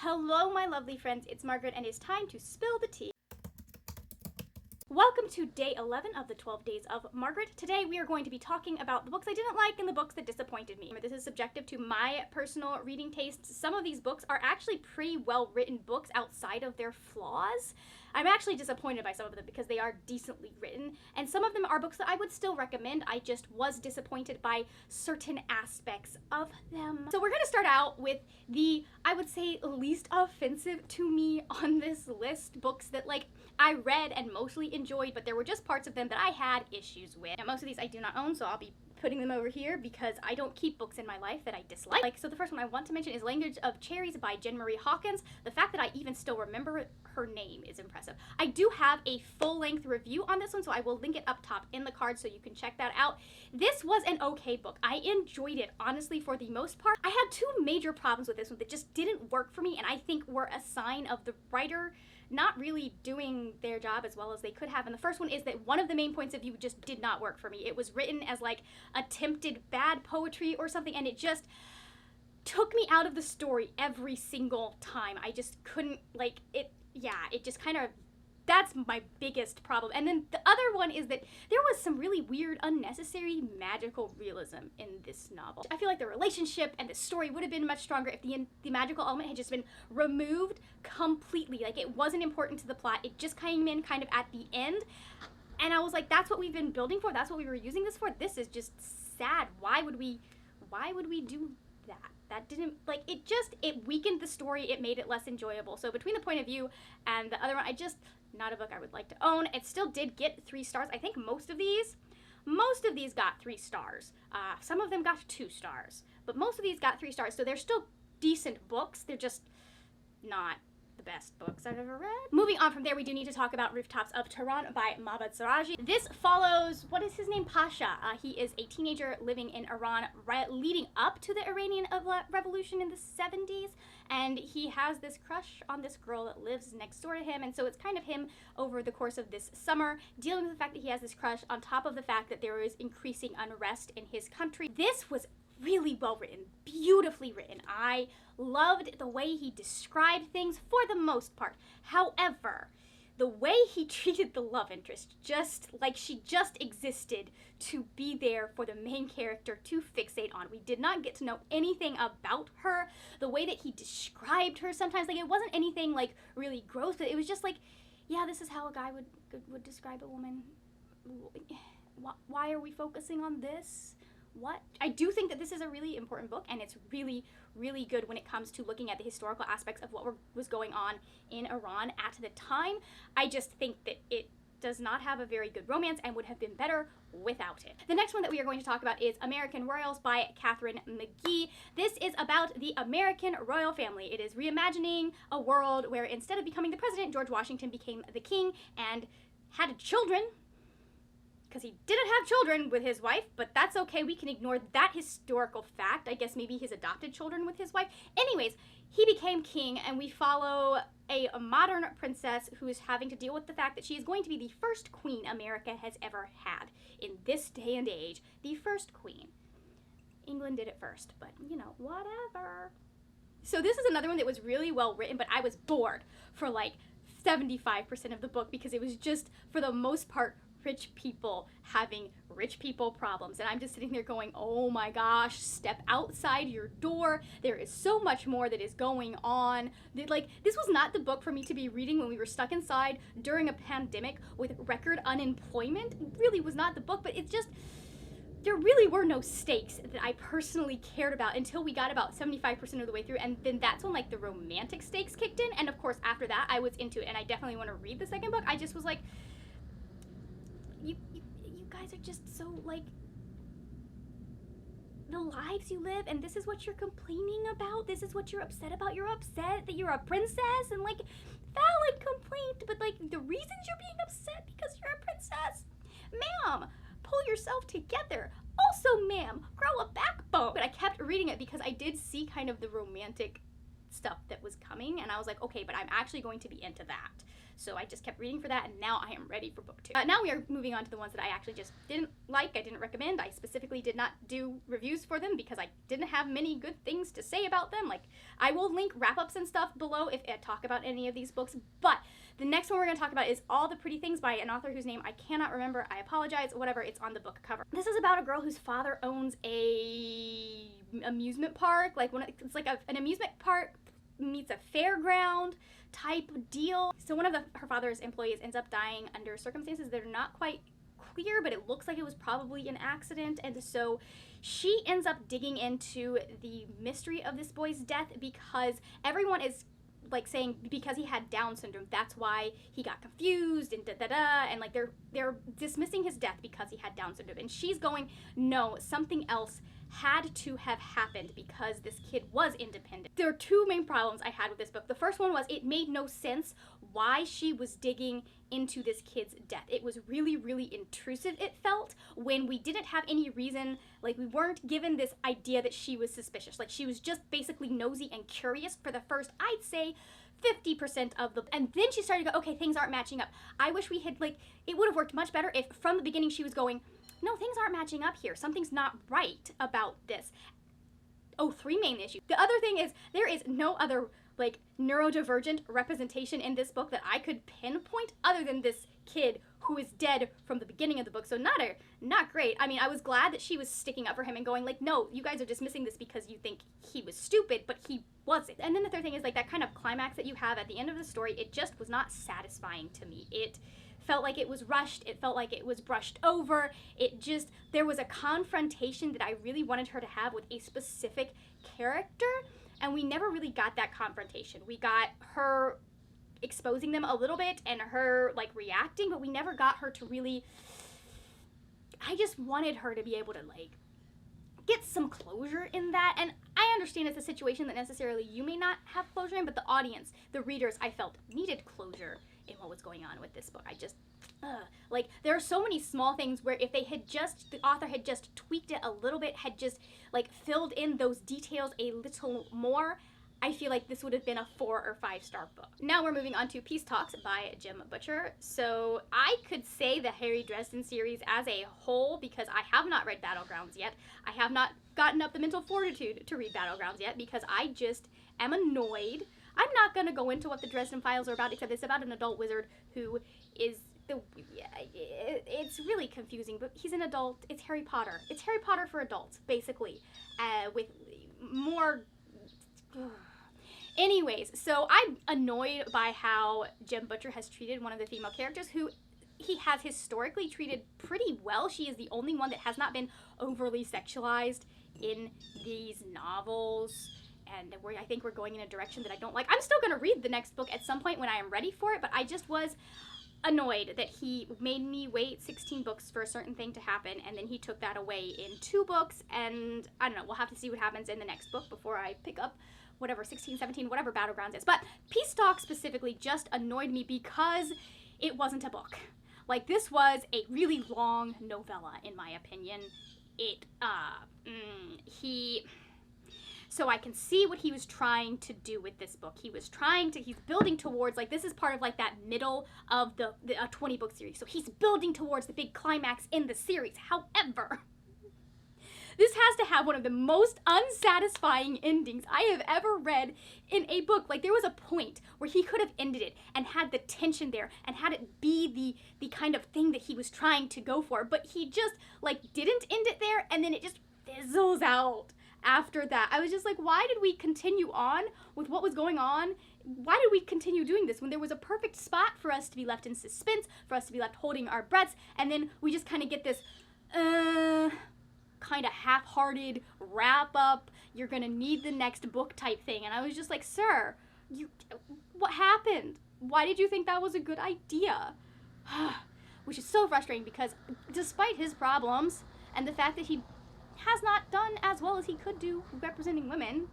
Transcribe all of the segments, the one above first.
Hello, my lovely friends, it's Margaret, and it's time to spill the tea. Welcome to day 11 of the 12 days of Margaret. Today we are going to be talking about the books I didn't like and the books that disappointed me. This is subjective to my personal reading tastes. Some of these books are actually pretty well written books outside of their flaws. I'm actually disappointed by some of them because they are decently written, and some of them are books that I would still recommend. I just was disappointed by certain aspects of them. So we're going to start out with the, I would say, least offensive to me on this list. Books that, like, I read and mostly enjoyed, but there were just parts of them that I had issues with. Now, most of these I do not own, so I'll be putting them over here because I don't keep books in my life that I dislike. So the first one I want to mention is Language of Cherries by Jen Marie Hawkins. The fact that I even still remember her name is impressive. I do have a full-length review on this one, so I will link it up top in the card so you can check that out. This was an okay book. I enjoyed it, honestly, for the most part. I had two major problems with this one that just didn't work for me, and I think were a sign of the writer not really doing their job as well as they could have. And the first one is that one of the main points of view just did not work for me. It was written as like attempted bad poetry or something, and it just took me out of the story every single time. I just couldn't, like, it just kind of, that's my biggest problem. And then the other one is that there was some really weird, unnecessary magical realism in this novel. I feel like the relationship and the story would have been much stronger if the magical element had just been removed completely. Like, it wasn't important to the plot. It just came in kind of at the end. And I was like, that's what we've been building for. That's what we were using this for. This is just sad. Why would we do that? That didn't, like, it weakened the story. It made it less enjoyable. So between the point of view and the other one, not a book I would like to own. It still did get 3 stars. I think most of these got 3 stars. Some of them got 2 stars, but most of these got 3 stars. So they're still decent books. They're just not the best books I've ever read. Moving on from there, we do need to talk about Rooftops of Tehran by Maiden. This follows, what is his name? Pasha. He is a teenager living in Iran leading up to the Iranian Revolution in the 70s, and he has this crush on this girl that lives next door to him, and so it's kind of him over the course of this summer dealing with the fact that he has this crush on top of the fact that there is increasing unrest in his country. This was really well written, beautifully written. I loved the way he described things for the most part. However, the way he treated the love interest, just like she just existed to be there for the main character to fixate on. We did not get to know anything about her. The way that he described her sometimes, like, it wasn't anything like really gross, but it was just like, yeah, this is how a guy would describe a woman. Why are we focusing on this? What? I do think that this is a really important book, and it's really, really good when it comes to looking at the historical aspects of what was going on in Iran at the time. I just think that it does not have a very good romance and would have been better without it. The next one that we are going to talk about is American Royals by Catherine McGee. This is about the American royal family. It is reimagining a world where instead of becoming the president, George Washington became the king and had children, because he didn't have children with his wife, but that's okay. We can ignore that historical fact. I guess maybe his adopted children with his wife. Anyways, he became king, and we follow a modern princess who is having to deal with the fact that she is going to be the first queen America has ever had in this day and age. The first queen. England did it first, but, you know, whatever. So this is another one that was really well written, but I was bored for like 75% of the book because it was just, for the most part, rich people having rich people problems, and I'm just sitting there going, oh my gosh, step outside your door. There is so much more that is going on. Like, this was not the book for me to be reading when we were stuck inside during a pandemic with record unemployment. It really was not the book, but it's just, there really were no stakes that I personally cared about until we got about 75% of the way through, and then that's when, like, the romantic stakes kicked in, and of course after that I was into it, and I definitely want to read the second book. I just was like, you guys are just so, like, the lives you live, and this is what you're complaining about, this is what you're upset about. You're upset that you're a princess, and, like, valid complaint, but, like, the reasons you're being upset because you're a princess, ma'am, pull yourself together. Also, ma'am, grow a backbone. But I kept reading it because I did see kind of the romantic stuff that was coming, and I was like, okay, but I'm actually going to be into that. So I just kept reading for that, and now I am ready for book 2. Now we are moving on to the ones that I actually just didn't like, I didn't recommend. I specifically did not do reviews for them because I didn't have many good things to say about them. Like, I will link wrap-ups and stuff below if I talk about any of these books, but the next one we're going to talk about is All the Pretty Things by an author whose name I cannot remember. I apologize. Whatever, it's on the book cover. This is about a girl whose father owns a amusement park. Like, it's like an amusement park meets a fairground type deal. So one of her father's employees ends up dying under circumstances that are not quite clear, but it looks like it was probably an accident. And so she ends up digging into the mystery of this boy's death because everyone is like saying because he had Down syndrome, that's why he got confused and and like they're dismissing his death because he had Down syndrome. And she's going, no, something else had to have happened because this kid was independent. There are two main problems I had with this book. The first one was it made no sense why she was digging into this kid's death. It was really, really intrusive, it felt, when we didn't have any reason, like we weren't given this idea that she was suspicious. Like she was just basically nosy and curious for the first, I'd say, 50% of the, and then she started to go, okay, things aren't matching up. I wish we had, like, it would have worked much better if from the beginning she was going, no, things aren't matching up here. Something's not right about this. Oh, 3 main issues. The other thing is there is no other like neurodivergent representation in this book that I could pinpoint other than this kid who is dead from the beginning of the book. So not great. I mean, I was glad that she was sticking up for him and going like, no, you guys are dismissing this because you think he was stupid, but he wasn't. And then the third thing is like that kind of climax that you have at the end of the story, it just was not satisfying to me. It felt like it was rushed. It felt like it was brushed over. There was a confrontation that I really wanted her to have with a specific character, and we never really got that confrontation. We got her exposing them a little bit and her like reacting, but we never got her to really, I just wanted her to be able to like get some closure in that. And I understand it's a situation that necessarily you may not have closure in, but the audience, the readers, I felt needed closure in what was going on with this book. I just, like, there are so many small things where if they had just, the author had just tweaked it a little bit, had just, like, filled in those details a little more, I feel like this would have been a 4 or 5 star book. Now we're moving on to Peace Talks by Jim Butcher. So I could say the Harry Dresden series as a whole, because I have not read Battlegrounds yet. I have not gotten up the mental fortitude to read Battlegrounds yet because I just am annoyed. I'm not going to go into what the Dresden Files are about, except it's about an adult wizard who is it's really confusing, but he's an adult. It's Harry Potter. It's Harry Potter for adults, basically, with more... Anyways, so I'm annoyed by how Jim Butcher has treated one of the female characters who he has historically treated pretty well. She is the only one that has not been overly sexualized in these novels. And I think we're going in a direction that I don't like. I'm still going to read the next book at some point when I am ready for it, but I just was annoyed that he made me wait 16 books for a certain thing to happen, and then he took that away in 2 books, and I don't know, we'll have to see what happens in the next book before I pick up whatever, 16, 17, whatever Battlegrounds is. But Peace Talk specifically just annoyed me because it wasn't a book. Like, this was a really long novella, in my opinion. So I can see what he was trying to do with this book. He's building towards, like, this is part of, like, that middle of the 20-book series. So he's building towards the big climax in the series. However, this has to have one of the most unsatisfying endings I have ever read in a book. Like, there was a point where he could have ended it and had the tension there and had it be the kind of thing that he was trying to go for. But he just, like, didn't end it there, and then it just fizzles out. After that, I was just like, why did we continue on with what was going on? Why did we continue doing this when there was a perfect spot for us to be left in suspense, for us to be left holding our breaths, and then we just kind of get this kind of half-hearted wrap up, you're gonna need the next book type thing. And I was just like, sir, what happened? Why did you think that was a good idea? Which is so frustrating because despite his problems and the fact that he has not done as well as he could do representing women,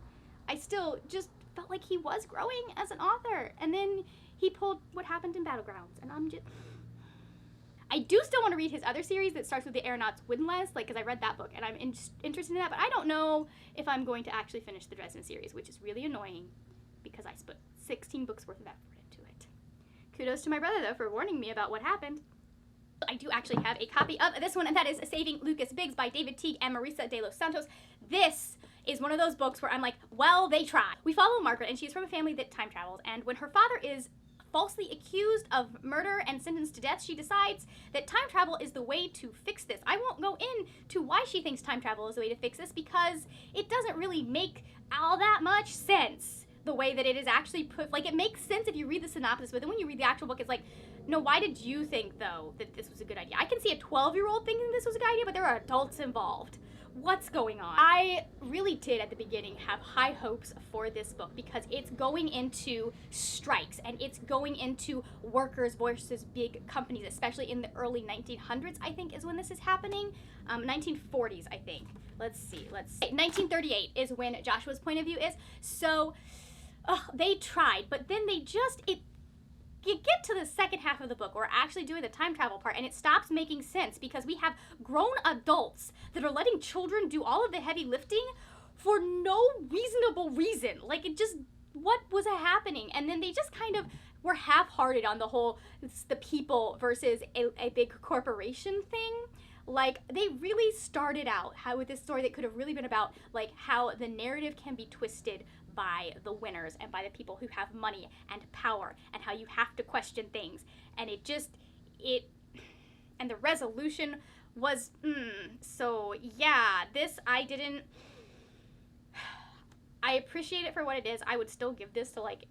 I still just felt like he was growing as an author. And then he pulled what happened in Battlegrounds, and I do still want to read his other series that starts with the Aeronauts Windlass, like, because I read that book and I'm interested in that, but I don't know if I'm going to actually finish the Dresden series, which is really annoying because I put 16 books worth of effort into it. Kudos to my brother, though, for warning me about what happened. I do actually have a copy of this one, and that is Saving Lucas Biggs by David Teague and Marisa de los Santos. This is one of those books where I'm like, well, they tried. We follow Margaret, and she's from a family that time travels, and when her father is falsely accused of murder and sentenced to death, she decides that time travel is the way to fix this. I won't go into why she thinks time travel is the way to fix this, because it doesn't really make all that much sense the way that it is actually put. Like, it makes sense if you read the synopsis, but then when you read the actual book, it's like, no, why did you think, though, that this was a good idea? I can see a 12-year-old thinking this was a good idea, but there are adults involved. What's going on? I really did at the beginning have high hopes for this book because it's going into strikes and it's going into workers versus big companies, especially in the early 1900s, I think, is when this is happening. 1940s, I think. Let's see. 1938 is when Joshua's point of view is. So they tried, but then they just, you get to the second half of the book, we're actually doing the time travel part, and it stops making sense because we have grown adults that are letting children do all of the heavy lifting for no reasonable reason. Like, it just, what was happening? And then they just kind of were half-hearted on the whole, it's the people versus a big corporation thing. Like, they really started out with this story that could have really been about, like, how the narrative can be twisted by the winners and by the people who have money and power, and how you have to question things. And and the resolution was, so yeah, this I appreciate it for what it is. I would still give this to, like,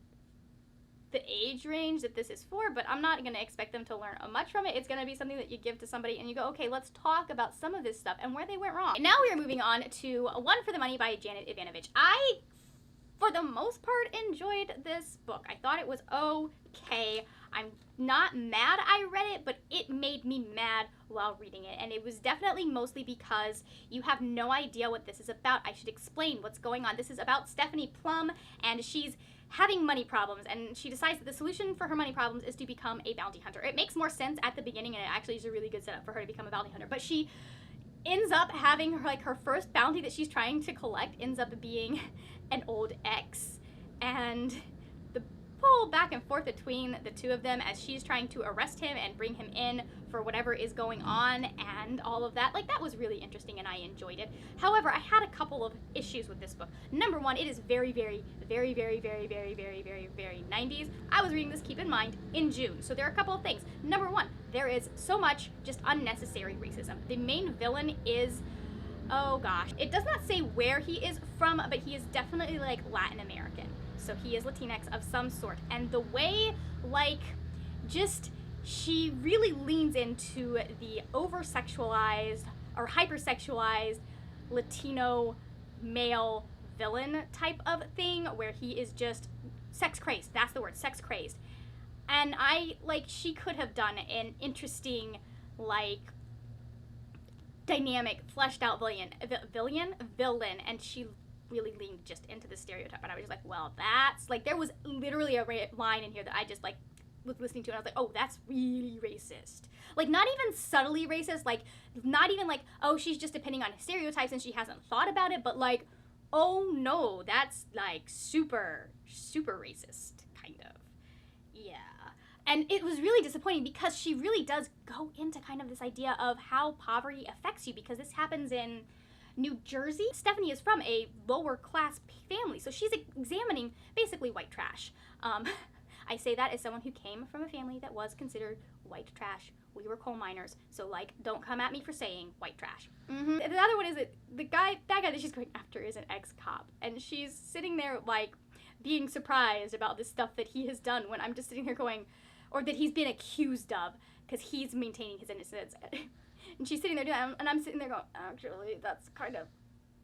the age range that this is for, but I'm not going to expect them to learn much from it. It's going to be something that you give to somebody and you go, okay, let's talk about some of this stuff and where they went wrong. And now we are moving on to One for the Money by Janet Ivanovich. I, for the most part, enjoyed this book. I thought it was okay. I'm not mad I read it, but it made me mad while reading it. And it was definitely mostly because you have no idea what this is about. I should explain what's going on. This is about Stephanie Plum, and she's having money problems, and she decides that the solution for her money problems is to become a bounty hunter. It makes more sense at the beginning, and it actually is a really good setup for her to become a bounty hunter. But she ends up having her first bounty that she's trying to collect ends up being an old ex, and the pull back and forth between the two of them as she's trying to arrest him and bring him in for whatever is going on and all of that. Like, that was really interesting and I enjoyed it. However, I had a couple of issues with this book. Number one, it is very, very, very, very, very, very, very, very, very 90s. I was reading this, keep in mind, in June. So there are a couple of things. Number one, there is so much just unnecessary racism. The main villain is, oh gosh, it does not say where he is from, but he is definitely, like, Latin American. So he is Latinx of some sort. And the way, like, just, she really leans into the over-sexualized or hyper-sexualized Latino male villain type of thing where he is just sex-crazed. That's the word, sex-crazed. And she could have done an interesting, like, dynamic, fleshed-out villain, and she really leaned just into the stereotype, and I was just like, well, that's, like, there was literally a line in here that I just, like, was listening to, and I was like, oh, that's really racist. Like, not even subtly racist, like, not even like, oh, she's just depending on stereotypes and she hasn't thought about it, but like, oh no, that's, like, super, super racist, kind of. Yeah. And it was really disappointing because she really does go into kind of this idea of how poverty affects you, because this happens in New Jersey. Stephanie is from a lower class family, so she's examining basically white trash. I say that as someone who came from a family that was considered white trash. We were coal miners, so, like, don't come at me for saying white trash. The other one is that that guy that she's going after is an ex-cop, and she's sitting there, like, being surprised about the stuff that he has done when I'm just sitting here going, or that he's been accused of, because he's maintaining his innocence. And she's sitting there doing that, and I'm sitting there going, actually, that's kind of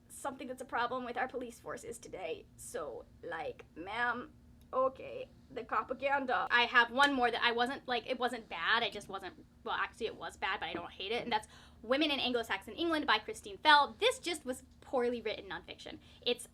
something that's a problem with our police forces today. So, like, ma'am, okay, the propaganda. I have one more that I wasn't, like, it wasn't bad, I just wasn't, well, actually it was bad, but I don't hate it, and that's Women in Anglo-Saxon England by Christine Fell. This just was poorly written nonfiction. It's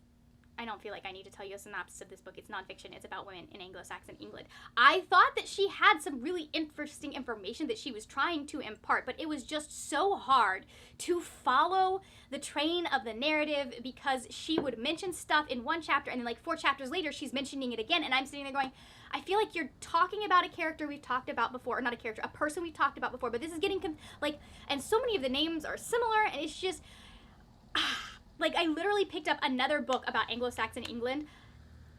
I don't feel like I need to tell you a synopsis of this book. It's nonfiction. It's about women in Anglo-Saxon England. I thought that she had some really interesting information that she was trying to impart, but it was just so hard to follow the train of the narrative because she would mention stuff in one chapter and then like 4 chapters later she's mentioning it again, and I'm sitting there going, I feel like you're talking about a character we've talked about before, or not a character, a person we've talked about before, but this is getting and so many of the names are similar, and it's just like I literally picked up another book about Anglo-Saxon England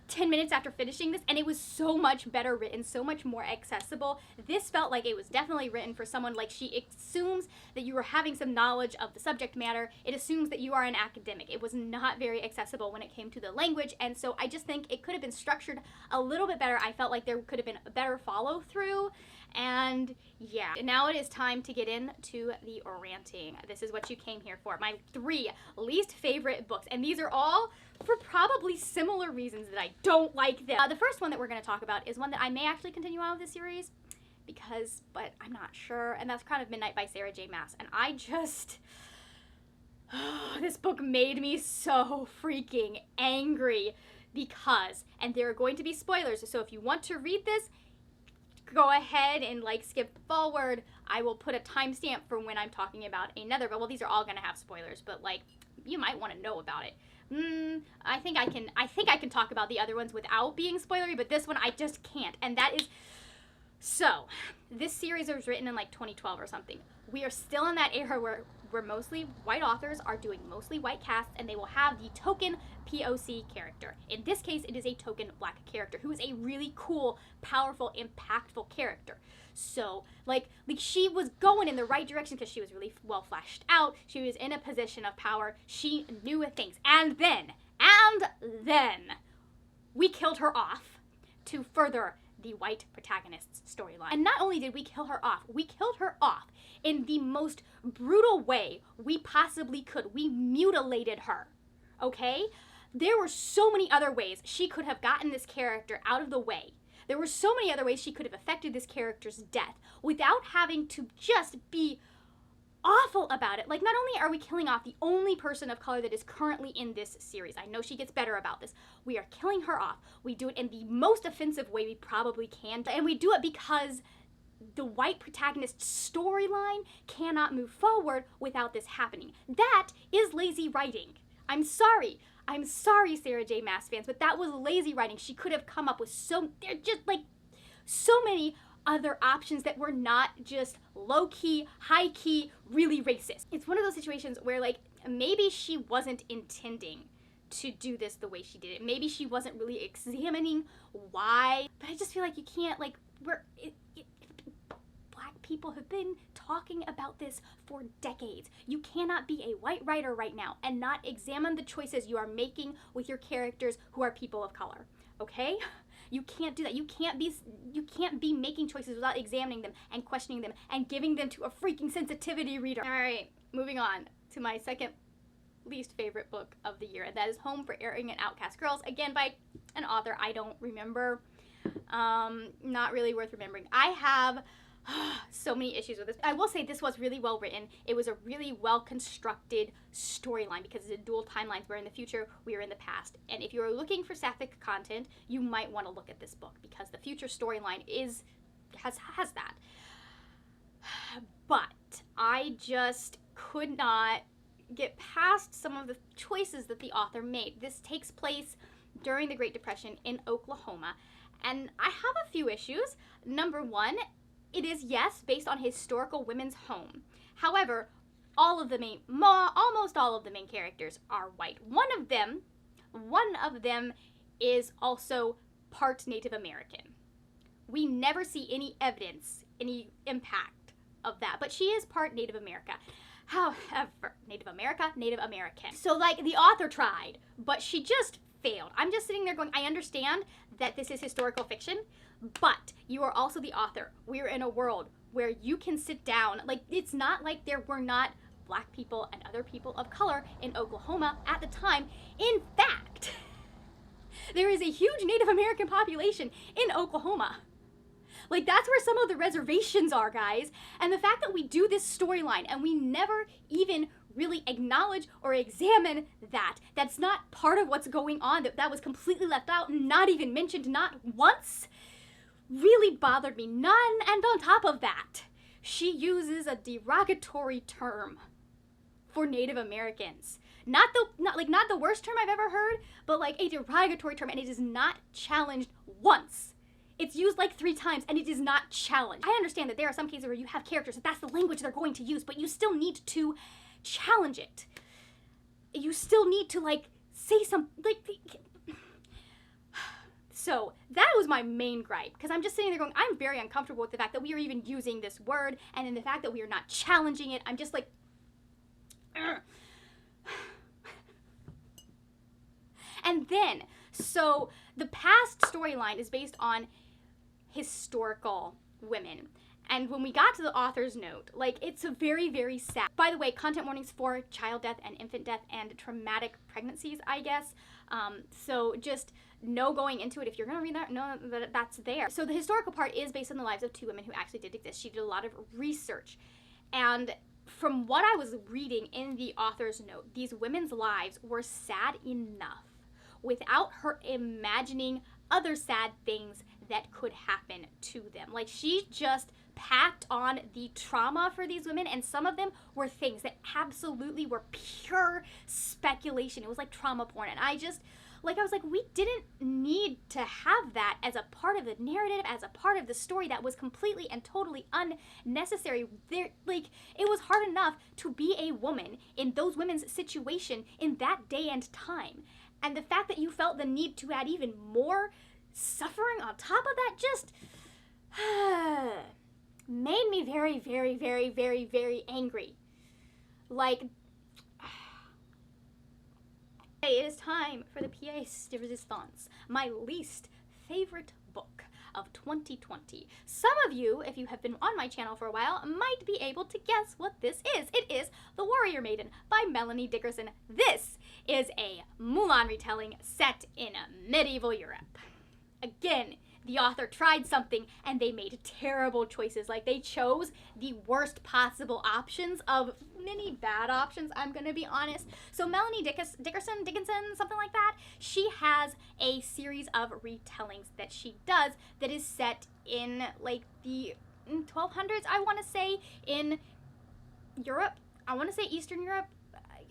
10 minutes after finishing this, and it was so much better written, so much more accessible. This felt like it was definitely written for someone, like she assumes that you are having some knowledge of the subject matter. It assumes that you are an academic. It was not very accessible when it came to the language, and so I just think it could have been structured a little bit better. I felt like there could have been a better follow through, and yeah. Now it is time to get into the ranting. This is what you came here for. My 3 least favorite books, and these are all for probably similar reasons that I don't like them. The first one that we're going to talk about is one that I may actually continue on with this series, but I'm not sure, and that's Crown of Midnight by Sarah J. Maas, and I just, this book made me so freaking angry because, and there are going to be spoilers, so if you want to read this, go ahead and like skip forward. I will put a timestamp for when I'm talking about another, but well, these are all going to have spoilers, but like, you might want to know about it. I think I can talk about the other ones without being spoilery, but this one I just can't. And that is, so this series was written in like 2012 or something. We are still in that era where mostly white authors are doing mostly white casts, and they will have the token POC character. In this case, it is a token black character who is a really cool, powerful, impactful character. So, like she was going in the right direction because she was really well fleshed out. She was in a position of power. She knew things. And then, we killed her off to further the white protagonist's storyline. And not only did we kill her off in the most brutal way we possibly could. We mutilated her, okay? There were so many other ways she could have gotten this character out of the way. There were so many other ways she could have affected this character's death without having to just be awful about it. Like, not only are we killing off the only person of color that is currently in this series, I know she gets better about this, we are killing her off. We do it in the most offensive way we probably can, and we do it because the white protagonist's storyline cannot move forward without this happening. That is lazy writing. I'm sorry, Sarah J. Maas fans, but that was lazy writing. She could have come up with so many other options that were not just low-key, high-key, really racist. It's one of those situations where, like, maybe she wasn't intending to do this the way she did it. Maybe she wasn't really examining why, but I just feel like you can't, like, black people have been talking about this for decades. You cannot be a white writer right now and not examine the choices you are making with your characters who are people of color, okay? You can't do that. You can't be making choices without examining them and questioning them and giving them to a freaking sensitivity reader. All right, moving on to my second least favorite book of the year, and that is Home for Erring and Outcast Girls, again by an author I don't remember. Not really worth remembering. I have so many issues with this. I will say this was really well written. It was a really well constructed storyline because it's dual timelines. We're in the future, we are in the past. And if you're looking for sapphic content, you might want to look at this book because the future storyline has that. But I just could not get past some of the choices that the author made. This takes place during the Great Depression in Oklahoma, and I have a few issues. Number one, it is, yes, based on historical women's home. However, almost all of the main characters are white. One of them is also part Native American. We never see any evidence, any impact of that, but she is part Native America. However, Native American. So, like, the author tried, but she just failed. I'm just sitting there going, I understand that this is historical fiction, but you are also the author. We're in a world where you can sit down. Like, it's not like there were not black people and other people of color in Oklahoma at the time. In fact, there is a huge Native American population in Oklahoma. Like, that's where some of the reservations are, guys. And the fact that we do this storyline and we never even really acknowledge or examine that. That's not part of what's going on. That was completely left out, not even mentioned, not once. Really bothered me. None. And on top of that, she uses a derogatory term for Native Americans. Not the worst term I've ever heard, but like a derogatory term, and it is not challenged once. It's used like 3 times, and it is not challenged. I understand that there are some cases where you have characters that's the language they're going to use, but you still need to challenge it. You still need to like say something like. So that was my main gripe, because I'm just sitting there going, I'm very uncomfortable with the fact that we are even using this word, and then the fact that we are not challenging it. I'm just like. And then, so the past storyline is based on historical women. And when we got to the author's note, like, it's a very, very sad. By the way, content warnings for child death and infant death and traumatic pregnancies, I guess. So just know going into it, if you're going to read that, know that that's there. So the historical part is based on the lives of 2 women who actually did exist. She did a lot of research. And from what I was reading in the author's note, these women's lives were sad enough without her imagining other sad things that could happen to them. Like, she just packed on the trauma for these women, and some of them were things that absolutely were pure speculation. It was like trauma porn, and I was like, we didn't need to have that as a part of the narrative, as a part of the story. That was completely and totally unnecessary. It was hard enough to be a woman in those women's situation in that day and time. And the fact that you felt the need to add even more suffering on top of that just made me very, very, very, very, very angry. Like, it is time for the pièce de résistance, my least favorite book of 2020. Some of you, if you have been on my channel for a while, might be able to guess what this is. It is The Warrior Maiden by Melanie Dickerson. This is a Mulan retelling set in medieval Europe. Again, the author tried something and they made terrible choices. Like, they chose the worst possible options of many bad options, I'm gonna be honest. So Melanie Dickinson, something like that, she has a series of retellings that she does that is set in like the 1200s, I want to say, in Europe. I want to say Eastern Europe,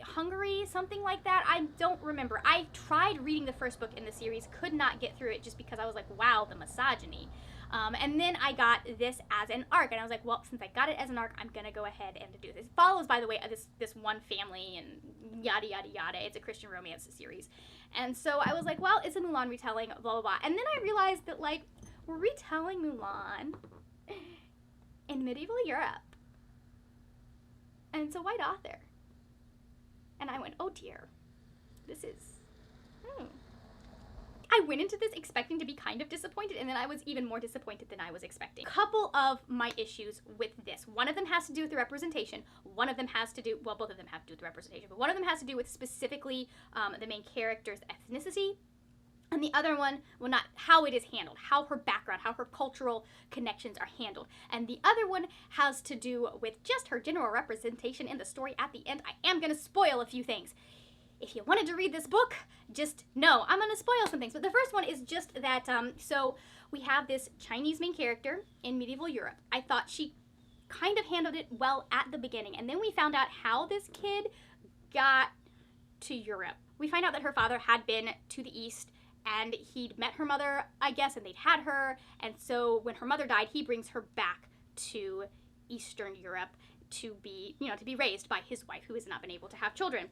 Hungary, something like that. I don't remember. I tried reading the first book in the series, could not get through it just because I was like, wow, the misogyny. And then I got this as an arc, and I was like, well, since I got it as an arc, I'm gonna go ahead and do this. It follows, by the way, this one family and yada yada yada. It's a Christian romance series, and so I was like, well, it's a Mulan retelling, blah blah blah. And then I realized that, like, we're retelling Mulan in medieval Europe, and it's a white author. And I went, oh dear, this is, I went into this expecting to be kind of disappointed, and then I was even more disappointed than I was expecting. Couple of my issues with this. One of them has to do with the representation. One of them has to do, well, both of them have to do with the representation, but one of them has to do with specifically the main character's ethnicity. And the other one, well, not how it is handled, how her background, how her cultural connections are handled. And the other one has to do with just her general representation in the story at the end. I am going to spoil a few things. If you wanted to read this book, just know I'm going to spoil some things. But the first one is just that, so we have this Chinese main character in medieval Europe. I thought she kind of handled it well at the beginning. And then we found out how this kid got to Europe. We find out that her father had been to the East, and he'd met her mother, I guess, and they'd had her. And so when her mother died, he brings her back to Eastern Europe to be, to be raised by his wife, who has not been able to have children.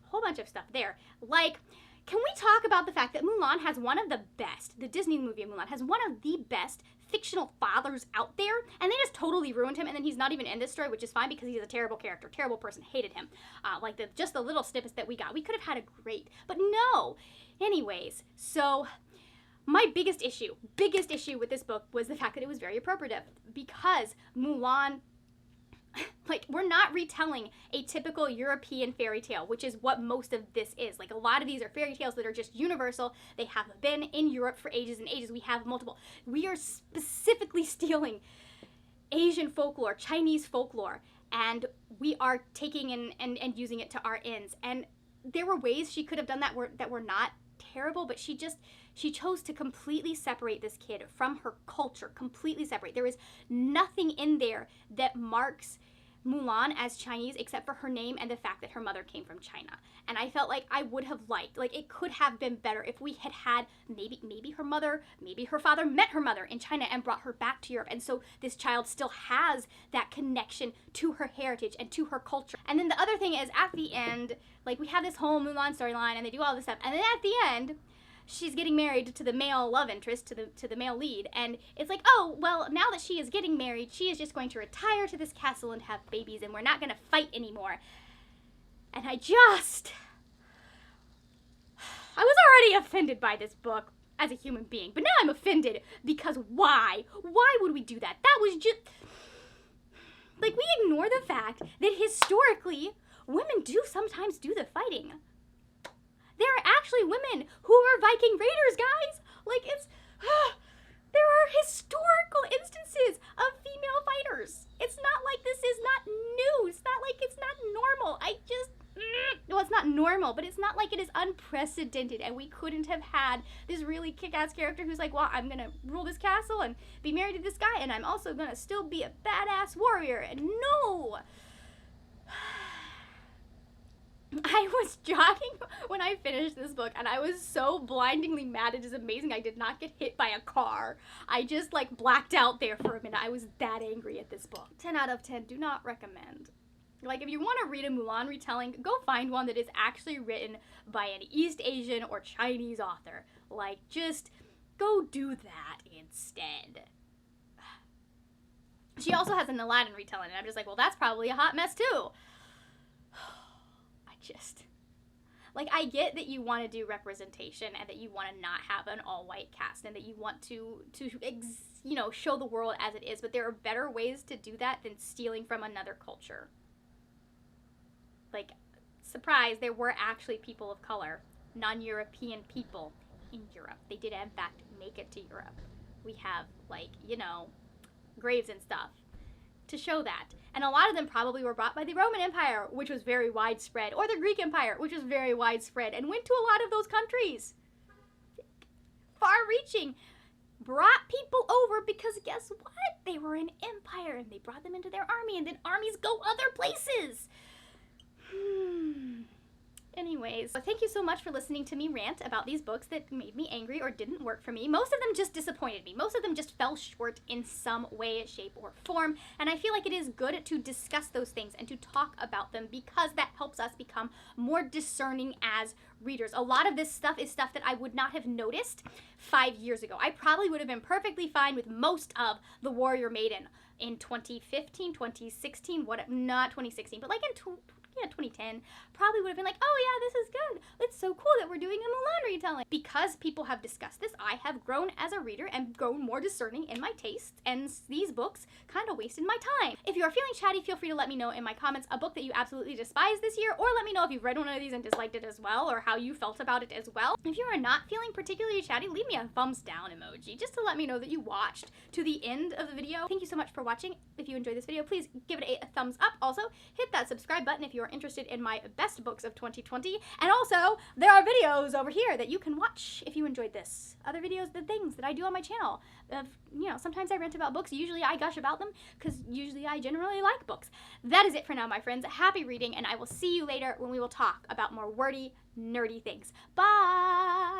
Whole bunch of stuff there. Like, can we talk about the fact that Mulan has one of the best, the Disney movie of Mulan has one of the best fictional fathers out there, and they just totally ruined him, and then he's not even in this story, which is fine because he's a terrible character, terrible person, hated him. Like, just the little snippets that we got, we could have had a great, but no. Anyways, so my biggest issue with this book was the fact that it was very appropriative, because Mulan, like, we're not retelling a typical European fairy tale, which is what most of this is. Like, a lot of these are fairy tales that are just universal. They have been in Europe for ages and ages. We have multiple. We are specifically stealing Asian folklore, Chinese folklore, and we are taking and using it to our ends. And there were ways she could have done that were not terrible, but she chose to completely separate this kid from her culture, completely separate. There is nothing in there that marks Mulan as Chinese except for her name and the fact that her mother came from China. And I felt like I would have liked, like it could have been better if we had maybe her mother, maybe her father met her mother in China and brought her back to Europe. And so this child still has that connection to her heritage and to her culture. And then the other thing is at the end, like we have this whole Mulan storyline and they do all this stuff. And then at the end, she's getting married to the male love interest, to the male lead, and it's like, oh, well, now that she is getting married, she is just going to retire to this castle and have babies, and we're not going to fight anymore. And I was already offended by this book as a human being, but now I'm offended because why? Why would we do that? That was just, like, we ignore the fact that historically, women do sometimes do the fighting. There are actually women who are Viking raiders, guys. Like, there are historical instances of female fighters. It's not like this is not new. It's not like it's not normal. Well, it's not normal, but it's not like it is unprecedented, and we couldn't have had this really kick-ass character who's like, well, I'm gonna rule this castle and be married to this guy, and I'm also gonna still be a badass warrior. And no! I was jogging when I finished this book, and I was so blindingly mad. It is amazing I did not get hit by a car. I just, like, blacked out there for a minute. I was that angry at this book. 10 out of 10, do not recommend. Like, if you want to read a Mulan retelling, go find one that is actually written by an East Asian or Chinese author. Like, just go do that instead. She also has an Aladdin retelling, and I'm just like, well, that's probably a hot mess, too. Like, I get that you want to do representation and that you want to not have an all-white cast and that you want to show the world as it is, but there are better ways to do that than stealing from another culture. Like, surprise, there were actually people of color, non-European people in Europe. They did, in fact, make it to Europe. We have, like, graves and stuff to show that. And a lot of them probably were brought by the Roman Empire, which was very widespread, or the Greek Empire, which was very widespread, and went to a lot of those countries. Far-reaching. Brought people over because guess what? They were an empire, and they brought them into their army, and then armies go other places. Anyways, thank you so much for listening to me rant about these books that made me angry or didn't work for me. Most of them just disappointed me. Most of them just fell short in some way, shape, or form. And I feel like it is good to discuss those things and to talk about them because that helps us become more discerning as readers. A lot of this stuff is stuff that I would not have noticed 5 years ago. I probably would have been perfectly fine with most of The Warrior Maiden in 2015, 2016, not 2016, but like in 2010, probably would have been like, oh yeah, this is good. It's so cool that we're doing a Mulan retelling. Because people have discussed this, I have grown as a reader and grown more discerning in my tastes, and these books kind of wasted my time. If you are feeling chatty, feel free to let me know in my comments a book that you absolutely despise this year, or let me know if you've read one of these and disliked it as well, or how you felt about it as well. If you are not feeling particularly chatty, leave me a thumbs down emoji, just to let me know that you watched to the end of the video. Thank you so much for watching. If you enjoyed this video, please give it a thumbs up. Also, hit that subscribe button if you are interested in my best books of 2020. And also, there are videos over here that you can watch if you enjoyed this. Other videos, the things that I do on my channel. Sometimes I rant about books. Usually I gush about them because usually I generally like books. That is it for now, my friends. Happy reading, and I will see you later when we will talk about more wordy, nerdy things. Bye!